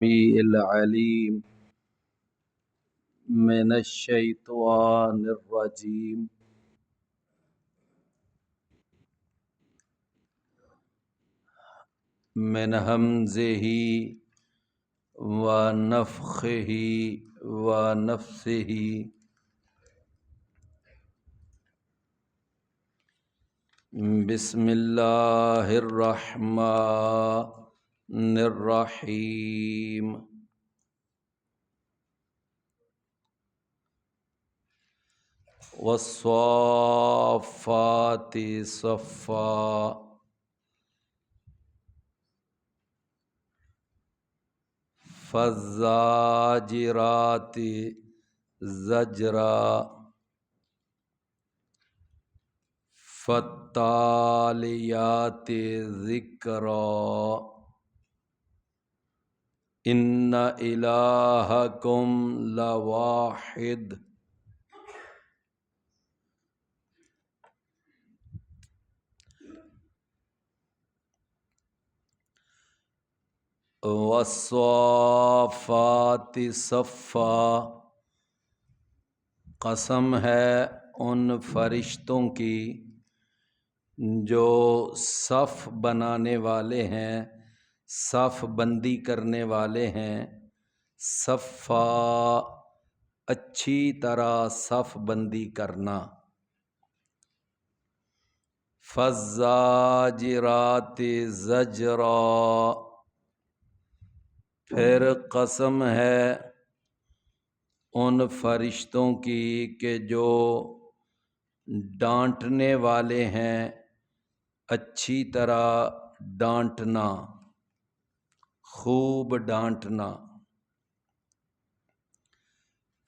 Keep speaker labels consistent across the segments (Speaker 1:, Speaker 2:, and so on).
Speaker 1: العليم من الشيطان الرجيم من همزه ونفخه ونفثه بسم الله الرحمن الرحيم والصافات صفا فالزاجرات زجرا فالتاليات ذکرا ان الہکم لواحد والصافات صفا قسم ہے ان فرشتوں کی جو صف بنانے والے ہیں، صف بندی کرنے والے ہیں، صفا اچھی طرح صف بندی کرنا، فالزاجرات زجرا پھر قسم ہے ان فرشتوں کی کہ جو ڈانٹنے والے ہیں، اچھی طرح ڈانٹنا، خوب ڈانٹنا،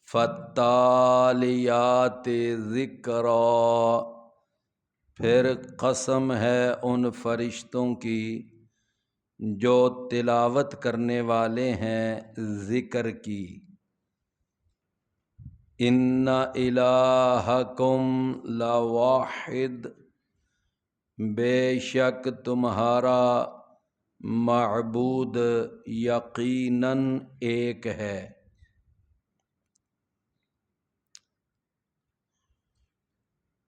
Speaker 1: فالتالیات ذکرا پھر قسم ہے ان فرشتوں کی جو تلاوت کرنے والے ہیں ذکر کی، ان الہکم لواحد بے شک تمہارا معبود یقیناً ایک ہے۔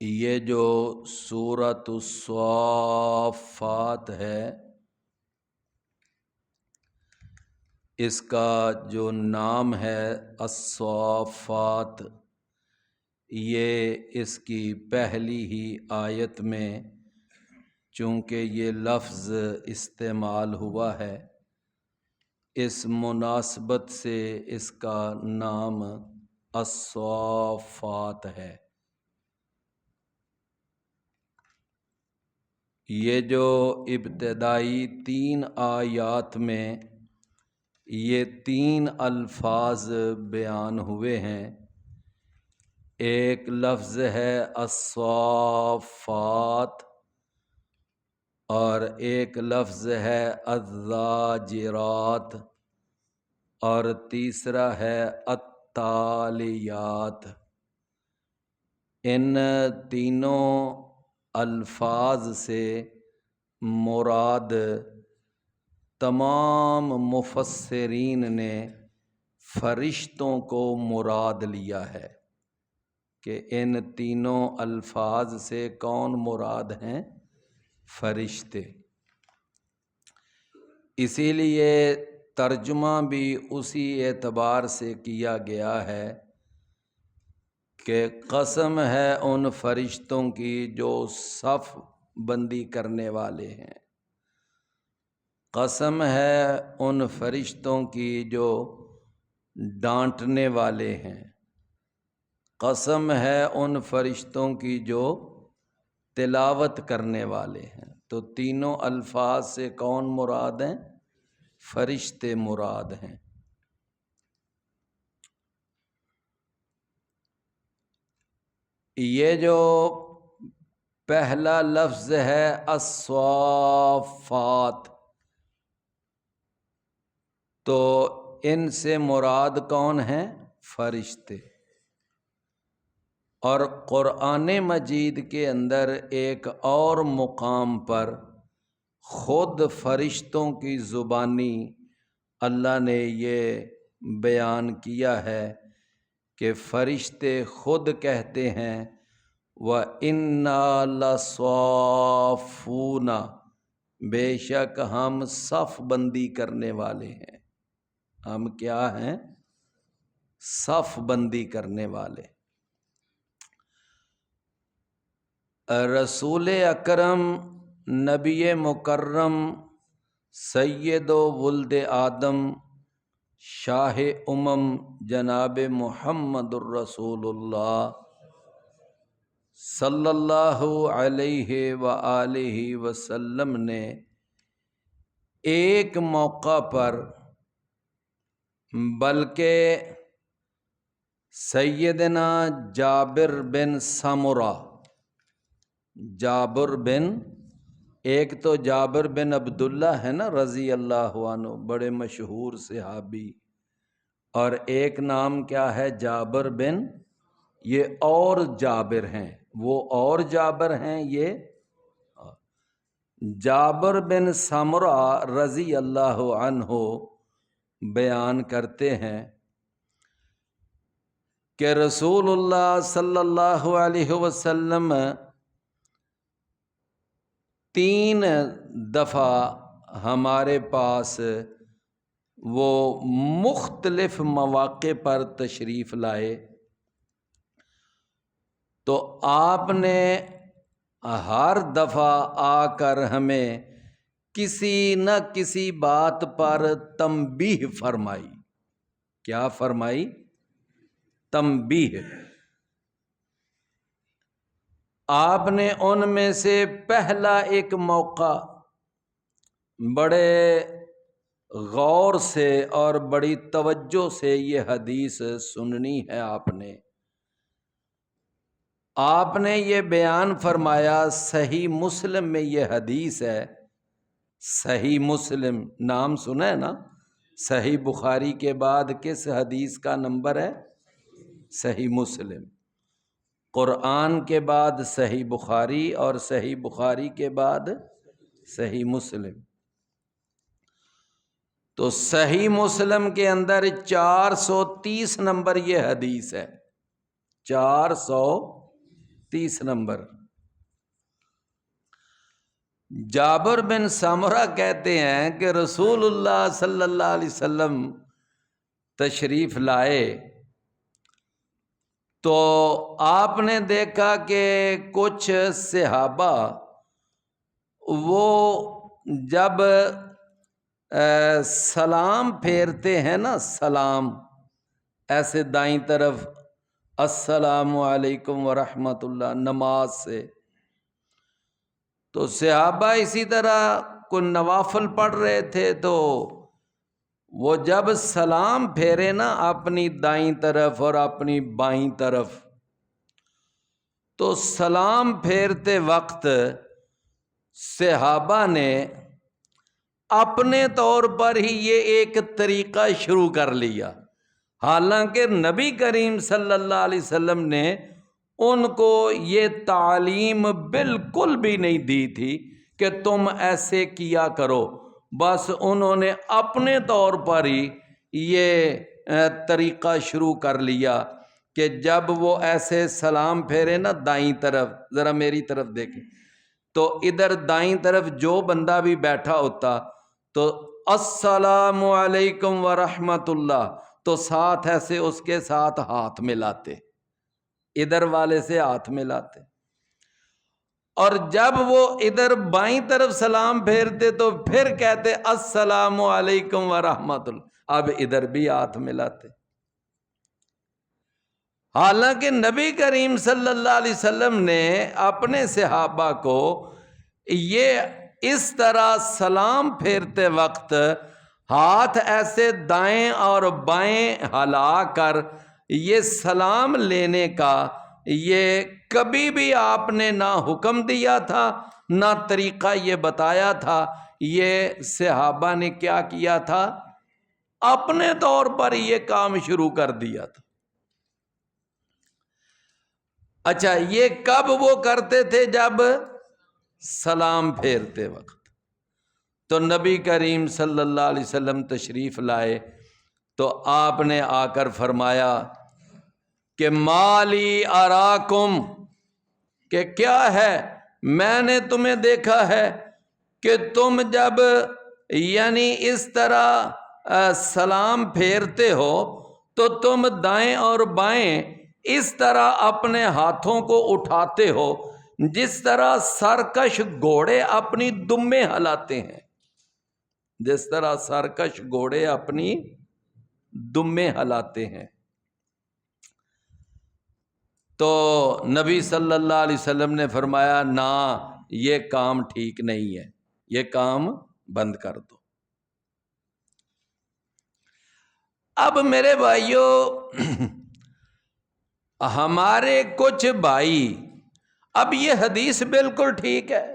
Speaker 1: یہ جو سورۃ الصافات ہے، اس کا جو نام ہے الصافات، یہ اس کی پہلی ہی آیت میں چونکہ یہ لفظ استعمال ہوا ہے، اس مناسبت سے اس کا نام الصافات ہے۔ یہ جو ابتدائی 3 آیات میں یہ 3 الفاظ بیان ہوئے ہیں، ایک لفظ ہے الصافات اور ایک لفظ ہے الزاجرات اور تیسرا ہے التالیات۔ ان تینوں الفاظ سے مراد تمام مفسرین نے فرشتوں کو مراد لیا ہے کہ ان تینوں الفاظ سے کون مراد ہیں؟ فرشتے۔ اسی لیے ترجمہ بھی اسی اعتبار سے کیا گیا ہے کہ قسم ہے ان فرشتوں کی جو صف بندی کرنے والے ہیں، قسم ہے ان فرشتوں کی جو ڈانٹنے والے ہیں، قسم ہے ان فرشتوں کی جو تلاوت کرنے والے ہیں۔ تو تینوں الفاظ سے کون مراد ہیں؟ فرشتے مراد ہیں۔ یہ جو پہلا لفظ ہے الصافات، تو ان سے مراد کون ہیں؟ فرشتے۔ اور قرآن مجید کے اندر ایک اور مقام پر خود فرشتوں کی زبانی اللہ نے یہ بیان کیا ہے کہ فرشتے خود کہتے ہیں وَإِنَّا لَصَافُونَ، بے شک ہم صف بندی کرنے والے ہیں۔ ہم کیا ہیں؟ صف بندی کرنے والے۔ رسول اکرم نبی مکرم سید و ولد آدم شاہ جناب محمد الرسول اللہ صلی اللہ علیہ وآلہ وسلم نے ایک موقع پر، بلکہ سیدنا جابر بن سمرہ، ایک تو جابر بن عبداللہ ہے نا رضی اللہ عنہ، بڑے مشہور صحابی، اور ایک نام کیا ہے؟ جابر بن، یہ اور جابر ہیں، وہ اور جابر ہیں، یہ جابر بن سمرہ رضی اللہ عنہ بیان کرتے ہیں کہ رسول اللہ صلی اللہ علیہ وسلم 3 دفعہ ہمارے پاس وہ مختلف مواقع پر تشریف لائے، تو آپ نے ہر دفعہ آ کر ہمیں کسی نہ کسی بات پر تنبیہ فرمائی۔ کیا فرمائی؟ تنبیہ۔ آپ نے ان میں سے پہلا ایک موقع بڑے غور سے اور بڑی توجہ سے یہ حدیث سننی ہے۔ آپ نے یہ بیان فرمایا، صحیح مسلم میں یہ حدیث ہے۔ صحیح مسلم نام سنا ہے نا؟ صحیح بخاری کے بعد کس حدیث کا نمبر ہے؟ صحیح مسلم۔ قرآن کے بعد صحیح بخاری، اور صحیح بخاری کے بعد صحیح مسلم۔ تو صحیح مسلم کے اندر 430 نمبر یہ حدیث ہے، 430 نمبر۔ جابر بن سمرہ کہتے ہیں کہ رسول اللہ صلی اللہ علیہ وسلم تشریف لائے تو آپ نے دیکھا کہ کچھ صحابہ وہ جب سلام پھیرتے ہیں نا، سلام ایسے دائیں طرف، السلام علیکم ورحمۃ اللہ، نماز سے، تو صحابہ اسی طرح کوئی نوافل پڑھ رہے تھے، تو وہ جب سلام پھیرے نا اپنی دائیں طرف اور اپنی بائیں طرف، تو سلام پھیرتے وقت صحابہ نے اپنے طور پر ہی یہ ایک طریقہ شروع کر لیا، حالانکہ نبی کریم صلی اللہ علیہ وسلم نے ان کو یہ تعلیم بالکل بھی نہیں دی تھی کہ تم ایسے کیا کرو، بس انہوں نے اپنے طور پر ہی یہ طریقہ شروع کر لیا کہ جب وہ ایسے سلام پھیرے نا دائیں طرف، ذرا میری طرف دیکھیں، تو ادھر دائیں طرف جو بندہ بھی بیٹھا ہوتا تو السلام علیکم ورحمۃ اللہ، تو ساتھ ایسے اس کے ساتھ ہاتھ ملاتے، ادھر والے سے ہاتھ ملاتے، اور جب وہ ادھر بائیں طرف سلام پھیرتے تو پھر کہتے السلام علیکم ورحمۃ اللہ، اب ادھر بھی ہاتھ ملاتے۔ حالانکہ نبی کریم صلی اللہ علیہ وسلم نے اپنے صحابہ کو یہ اس طرح سلام پھیرتے وقت ہاتھ ایسے دائیں اور بائیں ہلا کر یہ سلام لینے کا یہ کبھی بھی آپ نے نہ حکم دیا تھا نہ طریقہ یہ بتایا تھا، یہ صحابہ نے کیا کیا تھا؟ اپنے طور پر یہ کام شروع کر دیا تھا۔ اچھا، یہ کب وہ کرتے تھے؟ جب سلام پھیرتے وقت۔ تو نبی کریم صلی اللہ علیہ وسلم تشریف لائے تو آپ نے آ کر فرمایا کہ مالی اراکم، کہ کیا ہے، میں نے تمہیں دیکھا ہے کہ تم جب یعنی اس طرح سلام پھیرتے ہو تو تم دائیں اور بائیں اس طرح اپنے ہاتھوں کو اٹھاتے ہو جس طرح سرکش گھوڑے اپنی دمیں ہلاتے ہیں، جس طرح سرکش گھوڑے اپنی دمیں ہلاتے ہیں۔ تو نبی صلی اللہ علیہ وسلم نے فرمایا نہ، یہ کام ٹھیک نہیں ہے، یہ کام بند کر دو۔ اب میرے بھائیوں، ہمارے کچھ بھائی، اب یہ حدیث بالکل ٹھیک ہے،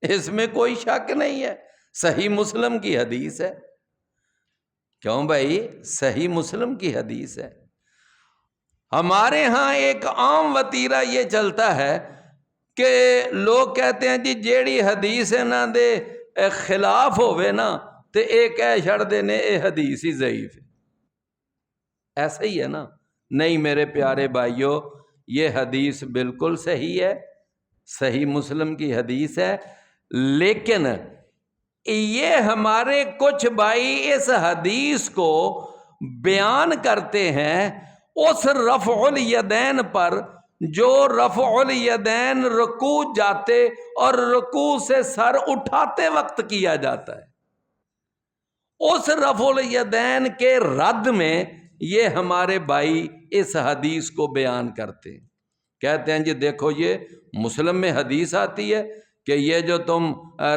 Speaker 1: اس میں کوئی شک نہیں ہے، صحیح مسلم کی حدیث ہے۔ کیوں بھائی؟ صحیح مسلم کی حدیث ہے۔ ہمارے ہاں ایک عام وتیرہ یہ چلتا ہے کہ لوگ کہتے ہیں جی جیڑی حدیث ہے نا دے خلاف ہوئے نا تے ایک کہہ چھڑ دینے اے حدیث ہی ضعیف ہے۔ ایسا ہی ہے نا؟ نہیں میرے پیارے بھائیوں، یہ حدیث بالکل صحیح ہے، صحیح مسلم کی حدیث ہے، لیکن یہ ہمارے کچھ بھائی اس حدیث کو بیان کرتے ہیں اس رفع الیدین پر، جو رفع الیدین رکوع جاتے اور رکوع سے سر اٹھاتے وقت کیا جاتا ہے۔ اس رفع الیدین کے رد میں یہ ہمارے بھائی اس حدیث کو بیان کرتے ہیں، کہتے ہیں جی دیکھو یہ مسلم میں حدیث آتی ہے کہ یہ جو تم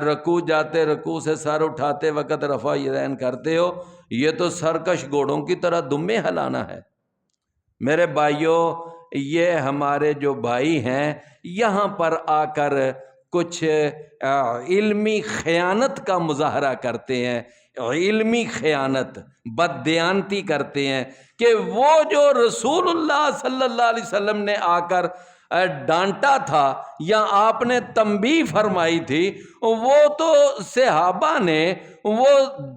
Speaker 1: رکوع جاتے رکوع سے سر اٹھاتے وقت رفع الیدین کرتے ہو، یہ تو سرکش گھوڑوں کی طرح دمیں ہلانا ہے۔ میرے بھائیوں، یہ ہمارے جو بھائی ہیں یہاں پر آ کر کچھ علمی خیانت کا مظاہرہ کرتے ہیں، علمی خیانت، بددیانتی کرتے ہیں کہ وہ جو رسول اللہ صلی اللہ علیہ وسلم نے آ کر ڈانٹا تھا یا آپ نے تنبیہ فرمائی تھی، وہ تو صحابہ نے وہ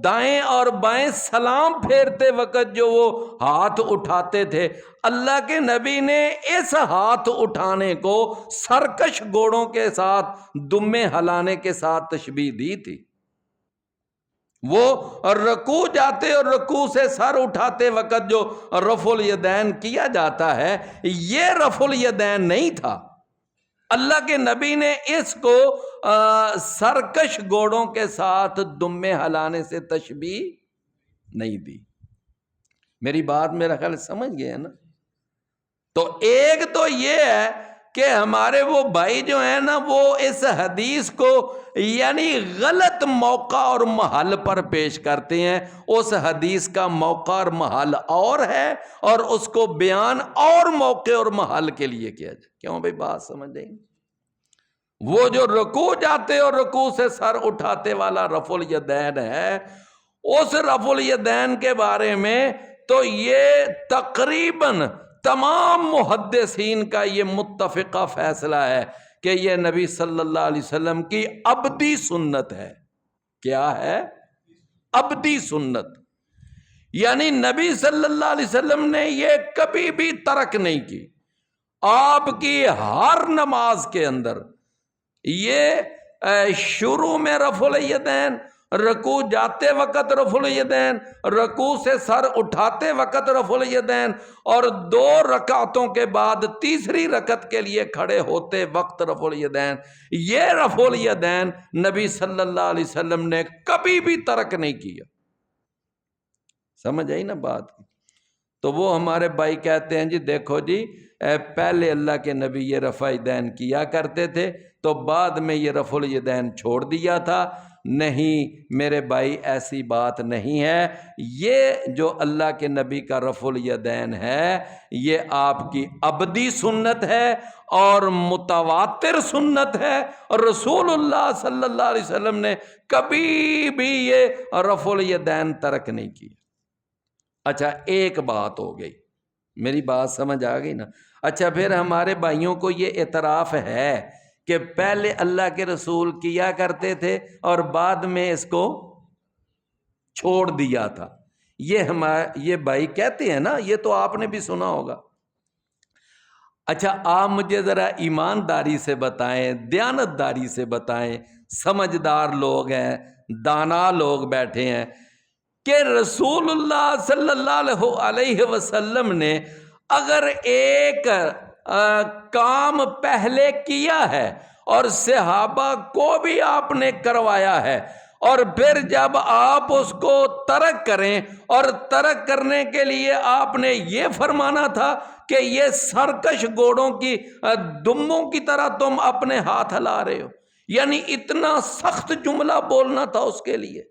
Speaker 1: دائیں اور بائیں سلام پھیرتے وقت جو وہ ہاتھ اٹھاتے تھے، اللہ کے نبی نے اس ہاتھ اٹھانے کو سرکش گھوڑوں کے ساتھ دمیں ہلانے کے ساتھ تشبیہ دی تھی۔ وہ رکوع جاتے اور رکوع سے سر اٹھاتے وقت جو رفع الیدین کیا جاتا ہے، یہ رفع الیدین نہیں تھا۔ اللہ کے نبی نے اس کو سرکش گھوڑوں کے ساتھ دمیں ہلانے سے تشبیہ نہیں دی۔ میری بات میرا خیال سمجھ گئے ہیں نا؟ تو ایک تو یہ ہے کہ ہمارے وہ بھائی جو ہیں نا وہ اس حدیث کو یعنی غلط موقع اور محل پر پیش کرتے ہیں۔ اس حدیث کا موقع اور محل اور ہے اور اس کو بیان اور موقع اور محل کے لیے کیا جائے۔ کیوں بھائی بات سمجھ جائیں؟ وہ جو رکوع جاتے اور رکوع سے سر اٹھاتے والا رفع الیدین ہے، اس رفع الیدین کے بارے میں تو یہ تقریباً تمام محدثین کا یہ متفقہ فیصلہ ہے کہ یہ نبی صلی اللہ علیہ وسلم کی ابدی سنت ہے۔ کیا ہے؟ ابدی سنت، یعنی نبی صلی اللہ علیہ وسلم نے یہ کبھی بھی ترک نہیں کی۔ آپ کی ہر نماز کے اندر یہ شروع میں رفع الیدین، رکوع جاتے وقت رفع الیدین، رکوع سے سر اٹھاتے وقت رفع الیدین، اور 2 رکعتوں کے بعد تیسری رکعت کے لیے کھڑے ہوتے وقت رفع الیدین، یہ رفع الیدین نبی صلی اللہ علیہ وسلم نے کبھی بھی ترک نہیں کیا۔ سمجھ آئی نا بات؟ تو وہ ہمارے بھائی کہتے ہیں جی دیکھو جی پہلے اللہ کے نبی یہ رفع الیدین کیا کرتے تھے تو بعد میں یہ رفع الیدین چھوڑ دیا تھا۔ نہیں میرے بھائی، ایسی بات نہیں ہے۔ یہ جو اللہ کے نبی کا رفع الیدین ہے یہ آپ کی ابدی سنت ہے اور متواتر سنت ہے، اور رسول اللہ صلی اللہ علیہ وسلم نے کبھی بھی یہ رفع الیدین ترک نہیں کیا۔ اچھا ایک بات ہو گئی، میری بات سمجھ آ گئی نا؟ اچھا پھر ہمارے بھائیوں کو یہ اعتراف ہے کہ پہلے اللہ کے رسول کیا کرتے تھے اور بعد میں اس کو چھوڑ دیا تھا. یہ بھائی کہتے ہیں نا، یہ تو آپ نے بھی سنا ہوگا. اچھا آپ مجھے ذرا ایمانداری سے بتائیں، دیانتداری سے بتائیں، سمجھدار لوگ ہیں، دانا لوگ بیٹھے ہیں، کہ رسول اللہ صلی اللہ علیہ وسلم نے اگر ایک کام پہلے کیا ہے اور صحابہ کو بھی آپ نے کروایا ہے، اور پھر جب آپ اس کو ترک کریں اور ترک کرنے کے لیے آپ نے یہ فرمانا تھا کہ یہ سرکش گھوڑوں کی دموں کی طرح تم اپنے ہاتھ ہلا رہے ہو، یعنی اتنا سخت جملہ بولنا تھا اس کے لیے.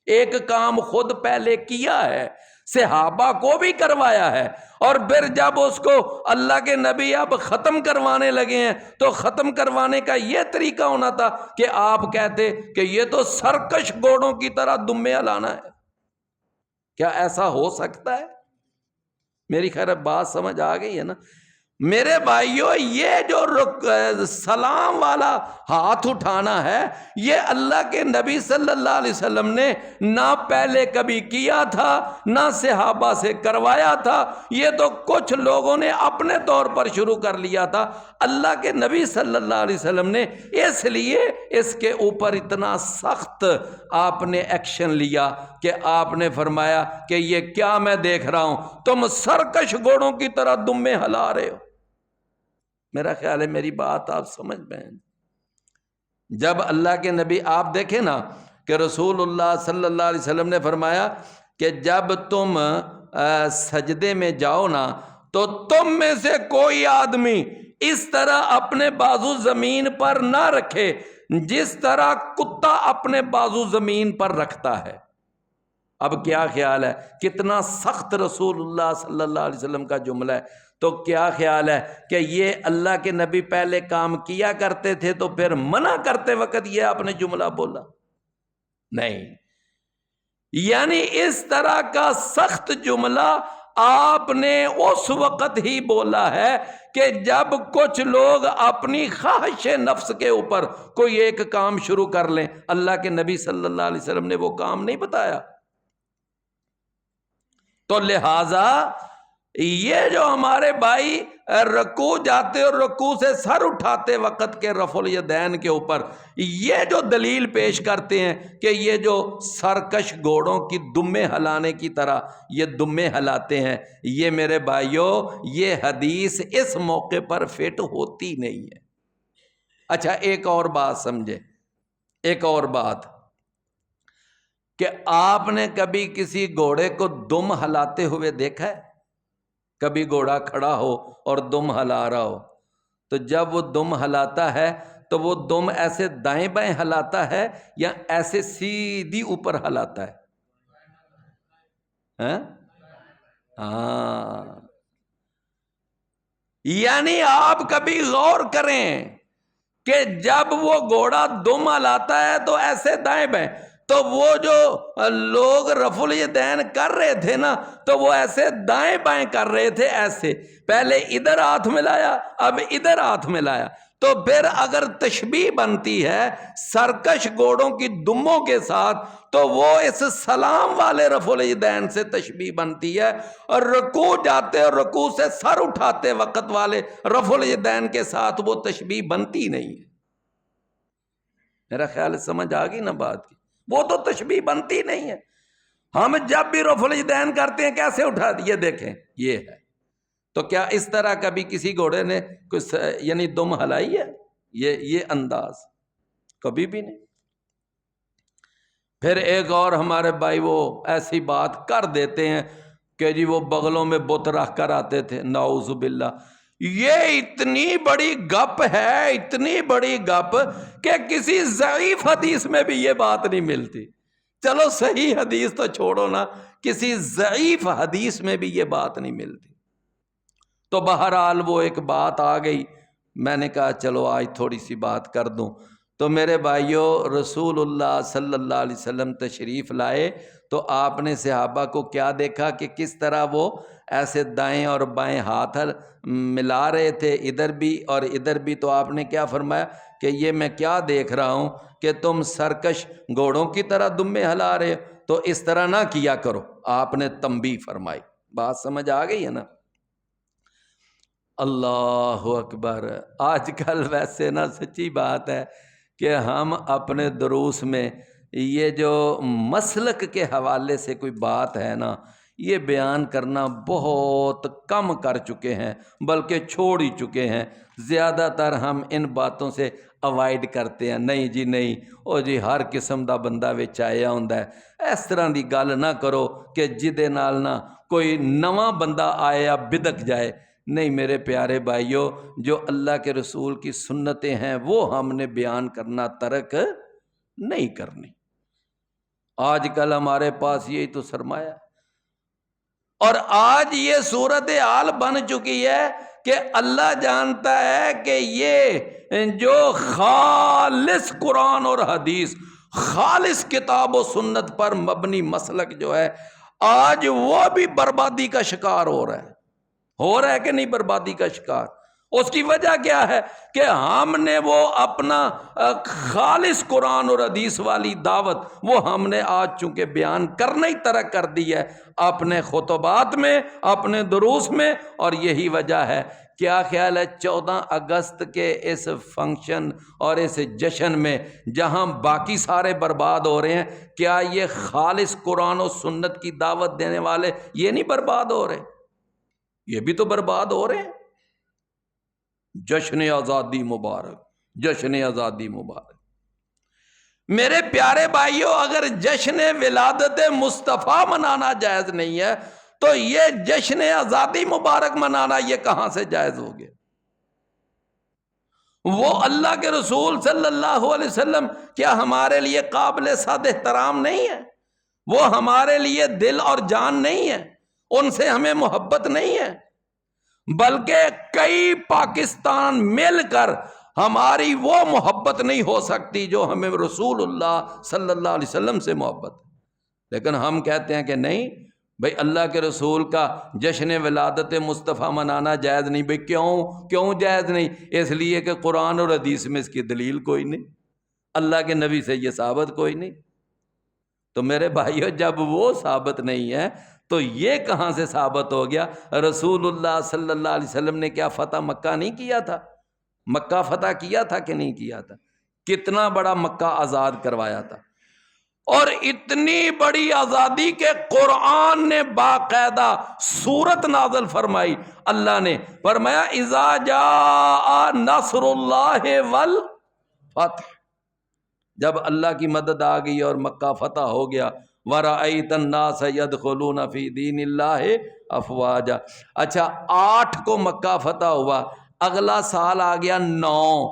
Speaker 1: ایک کام خود پہلے کیا ہے، صحابہ کو بھی کروایا ہے، اور پھر جب اس کو اللہ کے نبی اب ختم کروانے لگے ہیں تو ختم کروانے کا یہ طریقہ ہونا تھا کہ آپ کہتے کہ یہ تو سرکش گھوڑوں کی طرح دمے ہلانا ہے. کیا ایسا ہو سکتا ہے؟ میری خیر بات سمجھ آ گئی ہے نا میرے بھائیو؟ یہ جو سلام والا ہاتھ اٹھانا ہے، یہ اللہ کے نبی صلی اللہ علیہ وسلم نے نہ پہلے کبھی کیا تھا، نہ صحابہ سے کروایا تھا. یہ تو کچھ لوگوں نے اپنے طور پر شروع کر لیا تھا. اللہ کے نبی صلی اللہ علیہ وسلم نے اس لیے اس کے اوپر اتنا سخت آپ نے ایکشن لیا کہ آپ نے فرمایا کہ یہ کیا میں دیکھ رہا ہوں، تم سرکش گھوڑوں کی طرح دمے ہلا رہے ہو. میرا خیال ہے میری بات آپ سمجھ میں. جب اللہ کے نبی، آپ دیکھیں نا کہ رسول اللہ صلی اللہ علیہ وسلم نے فرمایا کہ جب تم سجدے میں جاؤ نا تو تم میں سے کوئی آدمی اس طرح اپنے بازو زمین پر نہ رکھے جس طرح کتا اپنے بازو زمین پر رکھتا ہے. اب کیا خیال ہے کتنا سخت رسول اللہ صلی اللہ علیہ وسلم کا جملہ ہے. تو کیا خیال ہے کہ یہ اللہ کے نبی پہلے کام کیا کرتے تھے تو پھر منع کرتے وقت یہ آپ نے جملہ بولا؟ نہیں. یعنی اس طرح کا سخت جملہ آپ نے اس وقت ہی بولا ہے کہ جب کچھ لوگ اپنی خواہش نفس کے اوپر کوئی ایک کام شروع کر لیں. اللہ کے نبی صلی اللہ علیہ وسلم نے وہ کام نہیں بتایا. تو لہذا یہ جو ہمارے بھائی رکوع جاتے اور رکوع سے سر اٹھاتے وقت کے رفع الیدین کے اوپر یہ جو دلیل پیش کرتے ہیں کہ یہ جو سرکش گھوڑوں کی دمے ہلانے کی طرح یہ دمے ہلاتے ہیں، یہ میرے بھائیوں یہ حدیث اس موقع پر فٹ ہوتی نہیں ہے. اچھا ایک اور بات سمجھے، ایک اور بات کہ آپ نے کبھی کسی گھوڑے کو دم ہلاتے ہوئے دیکھا ہے؟ کبھی گھوڑا کھڑا ہو اور دم ہلا رہا ہو تو جب وہ دم ہلاتا ہے تو وہ دم ایسے دائیں بائیں ہلاتا ہے یا ایسے سیدھی اوپر ہلاتا ہے؟ ہاں، یعنی آپ کبھی غور کریں کہ جب وہ گھوڑا دم ہلاتا ہے تو ایسے دائیں بائیں، تو وہ جو لوگ رفع الیدین کر رہے تھے نا تو وہ ایسے دائیں بائیں کر رہے تھے، ایسے پہلے ادھر ہاتھ ملایا اب ادھر ہاتھ ملایا. تو پھر اگر تشبیہ بنتی ہے سرکش گھوڑوں کی دموں کے ساتھ تو وہ اس سلام والے رفع الیدین سے تشبیہ بنتی ہے، اور رکوع جاتے اور رکوع سے سر اٹھاتے وقت والے رفع الیدین کے ساتھ وہ تشبیہ بنتی نہیں ہے. میرا خیال سمجھ آ گئی نا بات کی؟ وہ تو تشبیہ بنتی نہیں ہے. ہم جب بھی رفع الیدین کرتے ہیں کیسے اٹھا یہ دیکھیں یہ ہے. تو کیا اس طرح کبھی کسی گھوڑے نے کچھ یعنی دم ہلائی ہے؟ یہ انداز کبھی بھی نہیں. پھر ایک اور ہمارے بھائی وہ ایسی بات کر دیتے ہیں کہ جی وہ بغلوں میں بت رکھ کر آتے تھے، نعوذ باللہ. یہ اتنی بڑی گپ ہے، اتنی بڑی گپ کہ کسی ضعیف حدیث میں بھی یہ بات نہیں ملتی. چلو صحیح حدیث تو چھوڑو نا، کسی ضعیف حدیث میں بھی یہ بات نہیں ملتی. تو بہرحال وہ ایک بات آ گئی، میں نے کہا چلو آج تھوڑی سی بات کر دوں. تو میرے بھائیوں رسول اللہ صلی اللہ علیہ وسلم تشریف لائے تو آپ نے صحابہ کو کیا دیکھا کہ کس طرح وہ ایسے دائیں اور بائیں ہاتھ ملا رہے تھے، ادھر بھی اور ادھر بھی. تو آپ نے کیا فرمایا کہ یہ میں کیا دیکھ رہا ہوں کہ تم سرکش گھوڑوں کی طرح دمے ہلا رہے ہو، تو اس طرح نہ کیا کرو. آپ نے تنبیہ فرمائی. بات سمجھ آ گئی ہے نا؟ اللہ اکبر. آج کل ویسے نا سچی بات ہے کہ ہم اپنے دروس میں یہ جو مسلک کے حوالے سے کوئی بات ہے نا، یہ بیان کرنا بہت کم کر چکے ہیں، بلکہ چھوڑ ہی چکے ہیں. زیادہ تر ہم ان باتوں سے اوائڈ کرتے ہیں. نہیں جی نہیں، او جی ہر قسم دا بندہ وچ آیا ہوندا ہے. اس طرح دی گل نہ کرو کہ جدے نال نہ کوئی نواں بندہ آیا بدک جائے. نہیں میرے پیارے بھائیوں، جو اللہ کے رسول کی سنتیں ہیں وہ ہم نے بیان کرنا ترک نہیں کرنی. آج کل ہمارے پاس یہی تو سرمایہ، اور آج یہ صورتحال بن چکی ہے کہ اللہ جانتا ہے کہ یہ جو خالص قرآن اور حدیث، خالص کتاب و سنت پر مبنی مسلک جو ہے، آج وہ بھی بربادی کا شکار ہو رہا ہے کہ نہیں بربادی کا شکار؟ اس کی وجہ کیا ہے کہ ہم نے وہ اپنا خالص قرآن اور حدیث والی دعوت وہ ہم نے آج چونکہ بیان کرنا ہی ترک کر دی ہے اپنے خطبات میں، اپنے دروس میں. اور یہی وجہ ہے. کیا خیال ہے 14 اگست کے اس فنکشن اور اس جشن میں جہاں باقی سارے برباد ہو رہے ہیں، کیا یہ خالص قرآن و سنت کی دعوت دینے والے یہ نہیں برباد ہو رہے؟ یہ بھی تو برباد ہو رہے ہیں. جشن آزادی مبارک، جشن آزادی مبارک. میرے پیارے بھائیوں، اگر جشن ولادت مصطفیٰ منانا جائز نہیں ہے تو یہ جشن آزادی مبارک منانا یہ کہاں سے جائز ہو گیا؟ وہ اللہ کے رسول صلی اللہ علیہ وسلم کیا ہمارے لیے قابل صد احترام نہیں ہے؟ وہ ہمارے لیے دل اور جان نہیں ہے؟ ان سے ہمیں محبت نہیں ہے؟ بلکہ کئی پاکستان مل کر ہماری وہ محبت نہیں ہو سکتی جو ہمیں رسول اللہ صلی اللہ علیہ وسلم سے محبت ہے. لیکن ہم کہتے ہیں کہ نہیں بھئی اللہ کے رسول کا جشن ولادت مصطفیٰ منانا جائز نہیں. بھئی کیوں جائز نہیں؟ اس لیے کہ قرآن اور حدیث میں اس کی دلیل کوئی نہیں، اللہ کے نبی سے یہ ثابت کوئی نہیں. تو میرے بھائیو، جب وہ ثابت نہیں ہے تو یہ کہاں سے ثابت ہو گیا؟ رسول اللہ صلی اللہ علیہ وسلم نے کیا فتح مکہ نہیں کیا تھا؟ مکہ فتح کیا تھا کہ نہیں کیا تھا؟ کتنا بڑا مکہ آزاد کروایا تھا، اور اتنی بڑی آزادی کے قرآن نے باقاعدہ سورت نازل فرمائی. اللہ نے فرمایا اذا جاء نصر اللہ والفتح، جب اللہ کی مدد آ گئی اور مکہ فتح ہو گیا. وَرَأَيْتَ النَّاسَ يَدْخُلُونَ فِي دِينِ اللَّهِ أَفْوَاجًا. اچھا 8 کو مکہ فتح ہوا، اگلا سال آ گیا 9،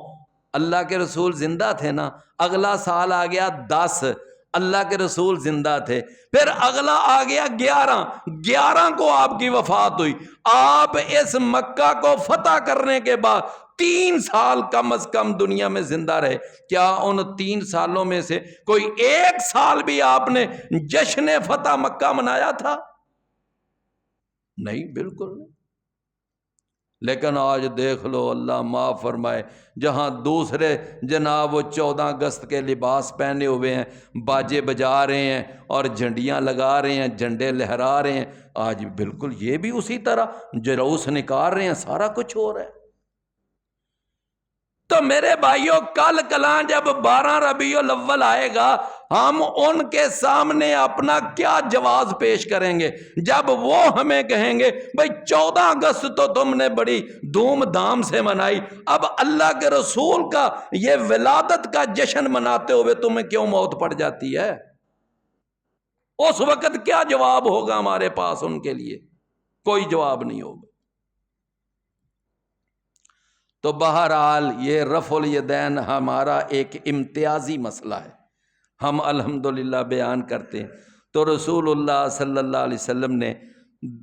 Speaker 1: اللہ کے رسول زندہ تھے نا. اگلا سال آ گیا 10، اللہ کے رسول زندہ تھے. پھر اگلا آ گیا 11 کو آپ کی وفات ہوئی. آپ اس مکہ کو فتح کرنے کے بعد 3 سال کم از کم دنیا میں زندہ رہے. کیا ان 3 سالوں میں سے کوئی 1 سال بھی آپ نے جشن فتح مکہ منایا تھا؟ نہیں، بالکل نہیں. لیکن آج دیکھ لو، اللہ معاف فرمائے، جہاں دوسرے جناب وہ 14 اگست کے لباس پہنے ہوئے ہیں، باجے بجا رہے ہیں اور جھنڈیاں لگا رہے ہیں، جھنڈے لہرا رہے ہیں، آج بالکل یہ بھی اسی طرح جلوس نکال رہے ہیں، سارا کچھ ہو رہا ہے. تو میرے بھائیوں، کل کلاں جب 12 ربیع الاول آئے گا، ہم ان کے سامنے اپنا کیا جواز پیش کریں گے جب وہ ہمیں کہیں گے بھئی 14 اگست تو تم نے بڑی دھوم دھام سے منائی، اب اللہ کے رسول کا یہ ولادت کا جشن مناتے ہوئے تمہیں کیوں موت پڑ جاتی ہے؟ اس وقت کیا جواب ہوگا ہمارے پاس ان کے لیے؟ کوئی جواب نہیں ہوگا. تو بہرحال یہ رفع الیدین ہمارا ایک امتیازی مسئلہ ہے، ہم الحمدللہ بیان کرتے ہیں. تو رسول اللہ صلی اللہ علیہ وسلم نے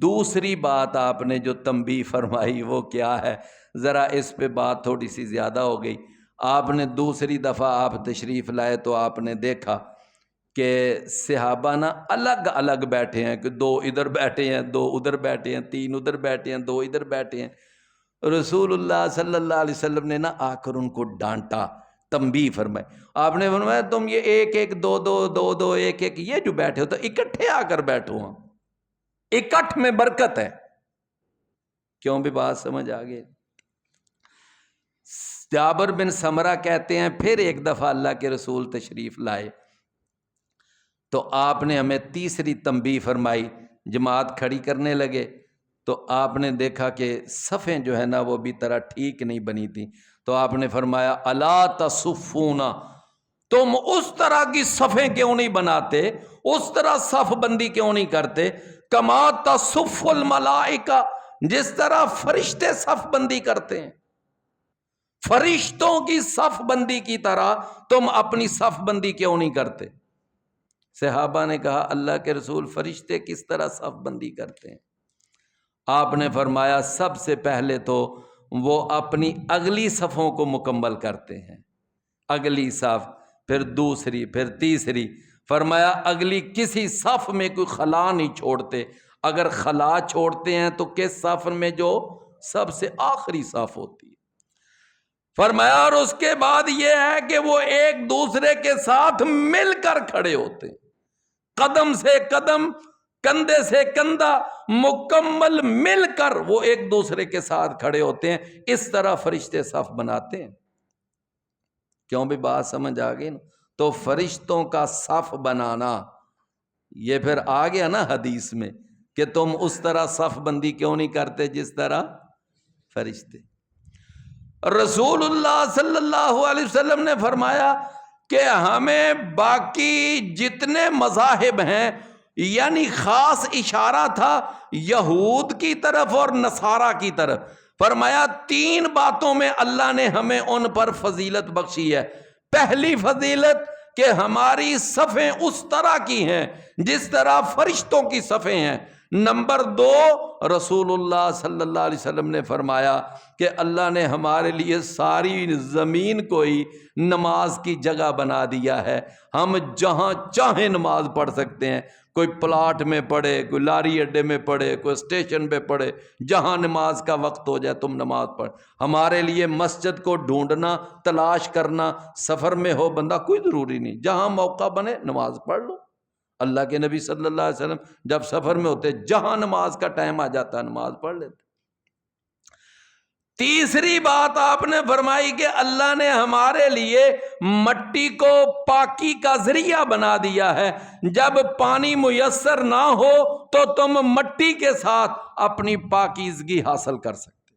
Speaker 1: دوسری بات آپ نے جو تنبیہ فرمائی وہ کیا ہے؟ ذرا اس پہ بات تھوڑی سی زیادہ ہو گئی. آپ نے دوسری دفعہ آپ تشریف لائے تو آپ نے دیکھا کہ صحابہ نا الگ الگ بیٹھے ہیں، کہ 2 ادھر بیٹھے ہیں، 2 ادھر بیٹھے ہیں، 3 ادھر بیٹھے ہیں، 2 ادھر بیٹھے ہیں۔ رسول اللہ صلی اللہ علیہ وسلم نے نا آ کر ان کو ڈانٹا، تنبیہ فرمائی۔ آپ نے فرمایا تم یہ 1 1 2 2 2 2 1 1 یہ جو بیٹھے ہو تو اکٹھے آ کر بیٹھو، ہاں اکٹھ میں برکت ہے۔ کیوں بھی بات سمجھ آ گئی؟ جابر بن سمرہ کہتے ہیں پھر ایک دفعہ اللہ کے رسول تشریف لائے تو آپ نے ہمیں تیسری تنبیہ فرمائی، جماعت کھڑی کرنے لگے تو آپ نے دیکھا کہ صفیں جو ہے نا وہ بھی طرح ٹھیک نہیں بنی تھی، تو آپ نے فرمایا الا تصفون، تم اس طرح کی صفیں کیوں نہیں بناتے، اس طرح صف بندی کیوں نہیں کرتے، کما تصف الملائکہ، جس طرح فرشتے صف بندی کرتے ہیں، فرشتوں کی صف بندی کی طرح تم اپنی صف بندی کیوں نہیں کرتے؟ صحابہ نے کہا اللہ کے رسول فرشتے کس طرح صف بندی کرتے ہیں؟ آپ نے فرمایا سب سے پہلے تو وہ اپنی اگلی صفوں کو مکمل کرتے ہیں، اگلی صف، پھر دوسری، پھر تیسری۔ فرمایا اگلی کسی صف میں کوئی خلا نہیں چھوڑتے، اگر خلا چھوڑتے ہیں تو کس صف میں؟ جو سب سے آخری صف ہوتی ہے۔ فرمایا اور اس کے بعد یہ ہے کہ وہ ایک دوسرے کے ساتھ مل کر کھڑے ہوتے ہیں، قدم سے قدم، کندھے سے کندھا، مکمل مل کر وہ ایک دوسرے کے ساتھ کھڑے ہوتے ہیں۔ اس طرح فرشتے صف بناتے ہیں۔ کیوں بھی بات سمجھ آ گئی نا؟ تو فرشتوں کا صف بنانا یہ پھر آ گیا نا حدیث میں کہ تم اس طرح صف بندی کیوں نہیں کرتے جس طرح فرشتے۔ رسول اللہ صلی اللہ علیہ وسلم نے فرمایا کہ ہمیں باقی جتنے مذاہب ہیں، یعنی خاص اشارہ تھا یہود کی طرف اور نصارہ کی طرف، فرمایا 3 باتوں میں اللہ نے ہمیں ان پر فضیلت بخشی ہے۔ پہلی فضیلت کہ ہماری صفیں اس طرح کی ہیں جس طرح فرشتوں کی صفیں ہیں۔ نمبر 2، رسول اللہ صلی اللہ علیہ وسلم نے فرمایا کہ اللہ نے ہمارے لیے ساری زمین کو ہی نماز کی جگہ بنا دیا ہے، ہم جہاں چاہیں نماز پڑھ سکتے ہیں، کوئی پلاٹ میں پڑھے، کوئی لاری اڈے میں پڑھے، کوئی اسٹیشن پہ پڑھے، جہاں نماز کا وقت ہو جائے تم نماز پڑھ۔ ہمارے لیے مسجد کو ڈھونڈنا، تلاش کرنا، سفر میں ہو بندہ کوئی ضروری نہیں، جہاں موقع بنے نماز پڑھ لو۔ اللہ کے نبی صلی اللہ علیہ وسلم جب سفر میں ہوتے جہاں نماز کا ٹائم آ جاتا نماز پڑھ لیتے۔ تیسری بات آپ نے فرمائی کہ اللہ نے ہمارے لیے مٹی کو پاکی کا ذریعہ بنا دیا ہے، جب پانی میسر نہ ہو تو تم مٹی کے ساتھ اپنی پاکیزگی حاصل کر سکتے۔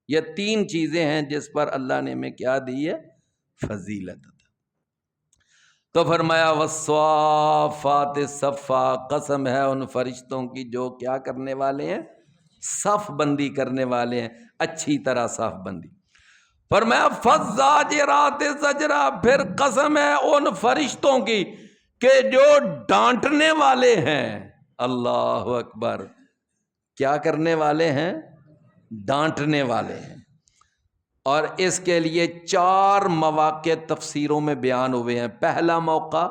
Speaker 1: یہ 3 چیزیں ہیں جس پر اللہ نے ہمیں کیا دی ہے؟ فضیلت۔ تو فرمایا والصافات صفا، قسم ہے ان فرشتوں کی جو کیا کرنے والے ہیں؟ صف بندی کرنے والے ہیں، اچھی طرح صف بندی۔ فرمایا فالزاجرات زجرا، پھر قسم ہے ان فرشتوں کی کہ جو ڈانٹنے والے ہیں۔ اللہ اکبر، کیا کرنے والے ہیں؟ ڈانٹنے والے ہیں۔ اور اس کے لیے 4 مواقع تفسیروں میں بیان ہوئے ہیں۔ پہلا موقع